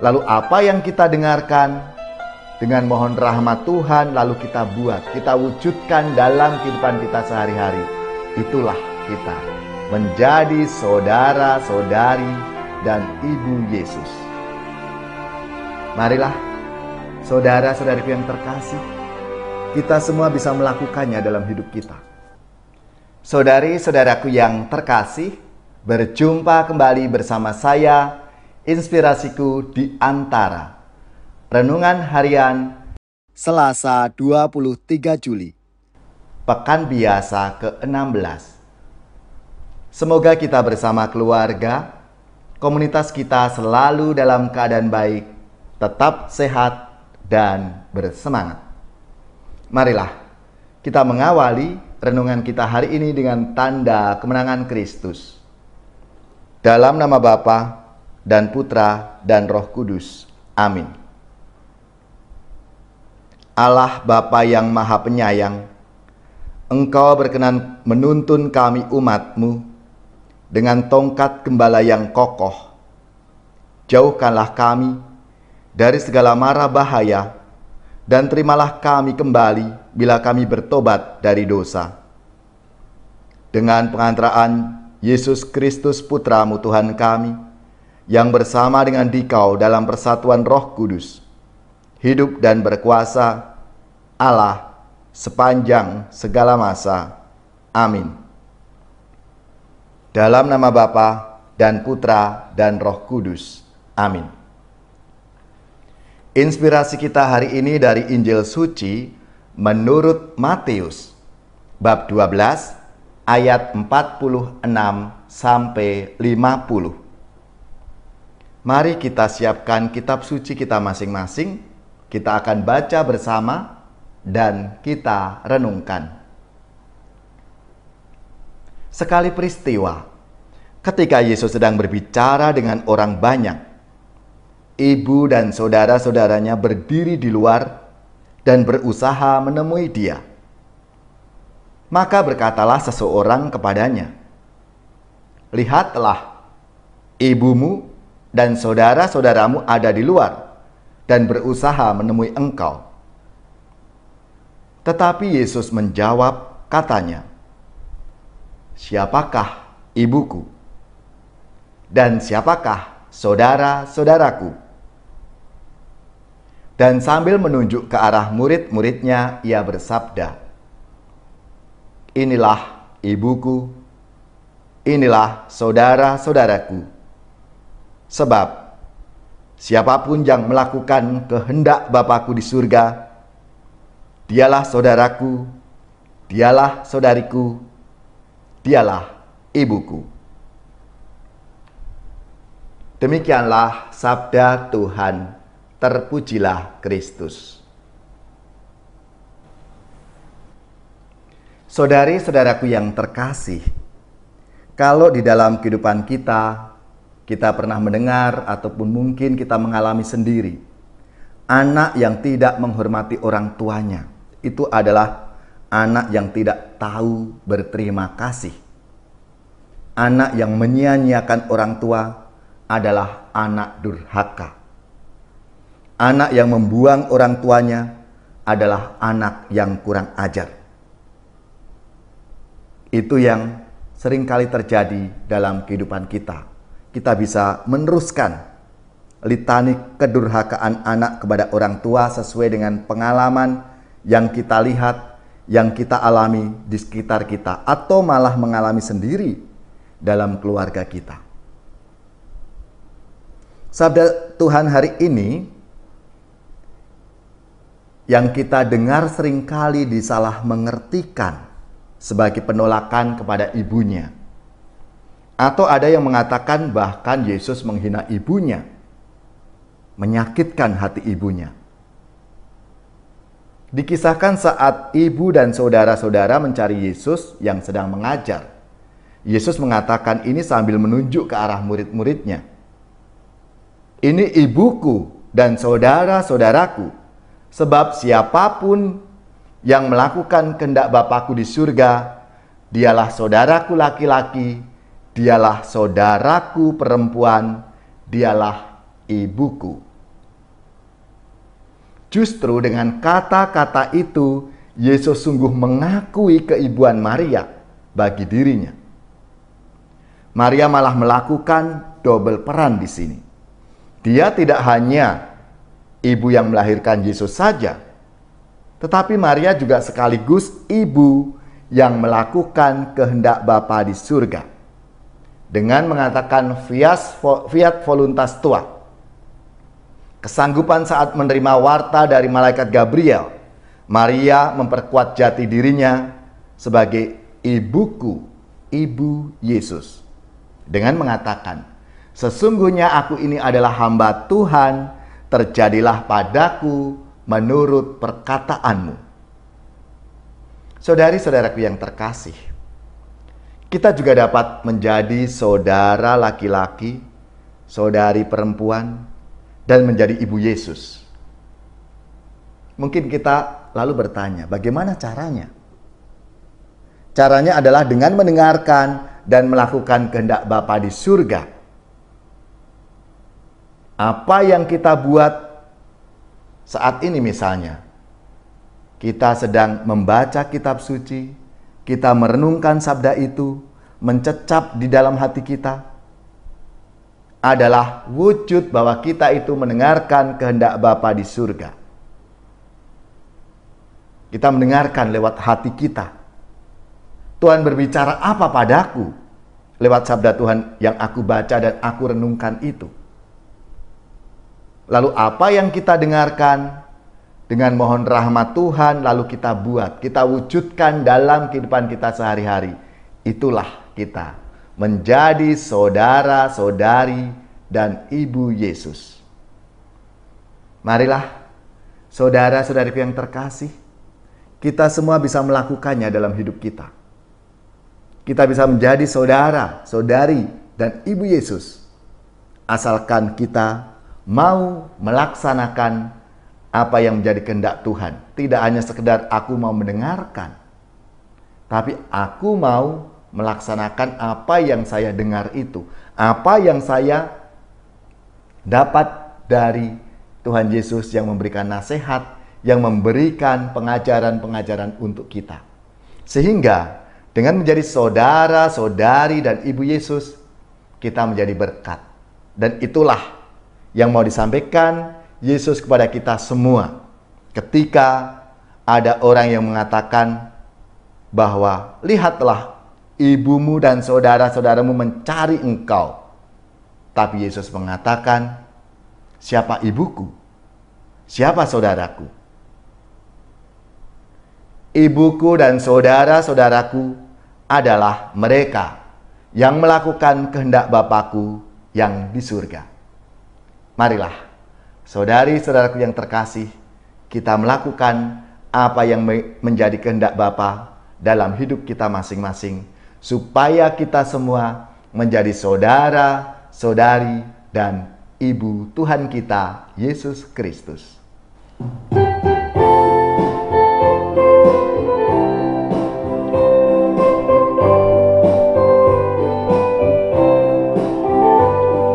Lalu apa yang kita dengarkan, dengan mohon rahmat Tuhan lalu kita buat, kita wujudkan dalam kehidupan kita sehari-hari. Itulah kita menjadi saudara-saudari dan ibu Yesus. Marilah saudara-saudariku yang terkasih, kita semua bisa melakukannya dalam hidup kita. Saudari-saudaraku yang terkasih, berjumpa kembali bersama saya, Inspirasiku di Antara. Renungan harian Selasa 23 Juli, Pekan Biasa ke-16. Semoga kita bersama keluarga, komunitas kita selalu dalam keadaan baik, tetap sehat dan bersemangat. Marilah kita mengawali renungan kita hari ini dengan tanda kemenangan Kristus. Dalam nama Bapa dan Putra dan Roh Kudus. Amin. Allah Bapa yang Maha Penyayang, Engkau berkenan menuntun kami umat-Mu dengan tongkat gembala yang kokoh. Jauhkanlah kami dari segala mara bahaya, dan terimalah kami kembali bila kami bertobat dari dosa. Dengan pengantaraan Yesus Kristus Putra-Mu Tuhan kami, yang bersama dengan Dikau dalam persatuan Roh Kudus, hidup dan berkuasa Allah sepanjang segala masa. Amin. Dalam nama Bapa dan Putra dan Roh Kudus. Amin. Inspirasi kita hari ini dari Injil Suci menurut Matius, bab 12, ayat 46 sampai 50. Mari kita siapkan kitab suci kita masing-masing. Kita akan baca bersama dan kita renungkan. Sekali peristiwa, ketika Yesus sedang berbicara dengan orang banyak, ibu dan saudara-saudaranya berdiri di luar dan berusaha menemui Dia. Maka berkatalah seseorang kepadanya, "Lihatlah, ibumu dan saudara-saudaramu ada di luar dan berusaha menemui engkau." Tetapi Yesus menjawab katanya, "Siapakah ibuku? Dan siapakah saudara-saudaraku?" Dan sambil menunjuk ke arah murid-muridnya, ia bersabda, "Inilah ibuku, inilah saudara-saudaraku. Sebab siapapun yang melakukan kehendak Bapa-Ku di surga, dialah saudaraku, dialah saudariku, dialah ibuku." Demikianlah sabda Tuhan. Terpujilah Kristus. Saudari-saudaraku yang terkasih, kalau di dalam kehidupan kita pernah mendengar ataupun mungkin kita mengalami sendiri, anak yang tidak menghormati orang tuanya, itu adalah anak yang tidak tahu berterima kasih. Anak yang menyia-nyiakan orang tua adalah anak durhaka. Anak yang membuang orang tuanya adalah anak yang kurang ajar. Itu yang seringkali terjadi dalam kehidupan kita. Kita bisa meneruskan litani kedurhakaan anak kepada orang tua sesuai dengan pengalaman yang kita lihat, yang kita alami di sekitar kita, atau malah mengalami sendiri dalam keluarga kita. Sabda Tuhan hari ini yang kita dengar seringkali disalah mengertikan sebagai penolakan kepada ibunya. Atau ada yang mengatakan bahkan Yesus menghina ibunya, menyakitkan hati ibunya. Dikisahkan saat ibu dan saudara-saudara mencari Yesus yang sedang mengajar. Yesus mengatakan ini sambil menunjuk ke arah murid-muridnya. "Ini ibuku dan saudara-saudaraku. Sebab siapapun yang melakukan kehendak Bapa-Ku di surga, dialah saudaraku laki-laki, dialah saudaraku perempuan, dialah ibuku. Justru dengan kata-kata itu, Yesus sungguh mengakui keibuan Maria bagi dirinya. Maria malah melakukan double peran di sini. Dia tidak hanya ibu yang melahirkan Yesus saja, tetapi Maria juga sekaligus ibu yang melakukan kehendak Bapa di surga. Dengan mengatakan fiat voluntas tua, kesanggupan saat menerima warta dari malaikat Gabriel, Maria memperkuat jati dirinya sebagai ibuku, ibu Yesus. Dengan mengatakan, sesungguhnya aku ini adalah hamba Tuhan, terjadilah padaku menurut perkataanmu. Saudari-saudaraku yang terkasih, kita juga dapat menjadi saudara laki-laki, saudari perempuan, dan menjadi ibu Yesus. Mungkin kita lalu bertanya, bagaimana caranya? Caranya adalah dengan mendengarkan dan melakukan kehendak Bapa di surga. Apa yang kita buat saat ini misalnya, kita sedang membaca kitab suci, kita merenungkan sabda itu, mencecap di dalam hati kita, adalah wujud bahwa kita itu mendengarkan kehendak Bapa di surga. Kita mendengarkan lewat hati kita. Tuhan berbicara apa padaku lewat sabda Tuhan yang aku baca dan aku renungkan itu. Lalu apa yang kita dengarkan dengan mohon rahmat Tuhan lalu kita buat, kita wujudkan dalam kehidupan kita sehari-hari. Itulah kita menjadi saudara, saudari, dan ibu Yesus. Marilah saudara-saudariku yang terkasih, kita semua bisa melakukannya dalam hidup kita. Kita bisa menjadi saudara, saudari, dan ibu Yesus, asalkan kita mau melaksanakan apa yang menjadi kehendak Tuhan. Tidak hanya sekedar aku mau mendengarkan, tapi aku mau melaksanakan apa yang saya dengar itu, apa yang saya dapat dari Tuhan Yesus yang memberikan nasihat, yang memberikan pengajaran-pengajaran untuk kita. Sehingga dengan menjadi saudara, saudari, dan ibu Yesus, kita menjadi berkat. Dan itulah yang mau disampaikan Yesus kepada kita semua. Ketika ada orang yang mengatakan bahwa lihatlah ibumu dan saudara-saudaramu mencari engkau. Tapi Yesus mengatakan, siapa ibuku? Siapa saudaraku? Ibuku dan saudara-saudaraku adalah mereka yang melakukan kehendak Bapakku yang di surga. Marilah, saudari-saudaraku yang terkasih, kita melakukan apa yang menjadi kehendak Bapa dalam hidup kita masing-masing, supaya kita semua menjadi saudara, saudari, dan ibu Tuhan kita, Yesus Kristus.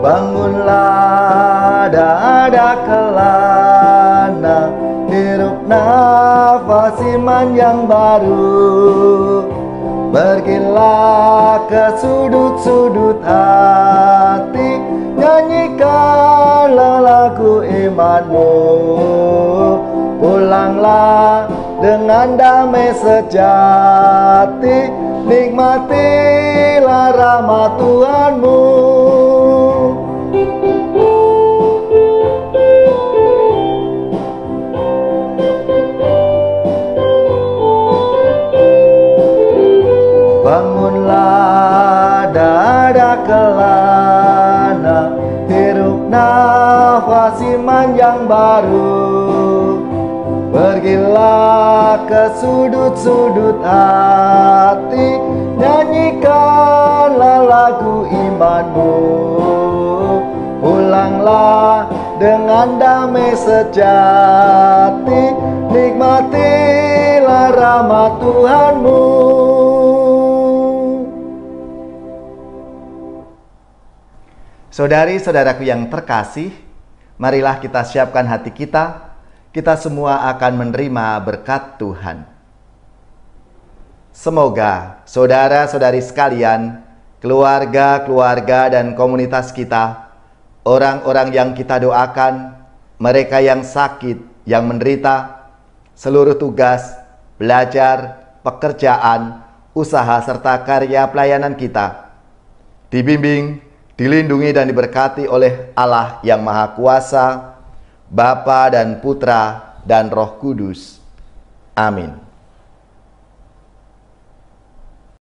Bangunlah, dada kelana, hirup nafas iman yang baru. Pergilah ke sudut-sudut hati, nyanyikanlah lagu imanmu. Pulanglah dengan damai sejati, nikmatilah rahmat Tuhanmu. Bangunlah, dada kelana, hirup nafas iman yang baru. Pergilah ke sudut-sudut hati, nyanyikanlah lagu imanmu. Pulanglah dengan damai sejati, nikmatilah rahmat Tuhanmu. Saudari-saudaraku yang terkasih, Marilah kita siapkan hati kita semua akan menerima berkat Tuhan. Semoga saudara-saudari sekalian, keluarga-keluarga dan komunitas kita, orang-orang yang kita doakan, mereka yang sakit, yang menderita, seluruh tugas, belajar, pekerjaan, usaha serta karya pelayanan kita dibimbing, dilindungi dan diberkati oleh Allah yang Maha Kuasa, Bapa dan Putra dan Roh Kudus. Amin.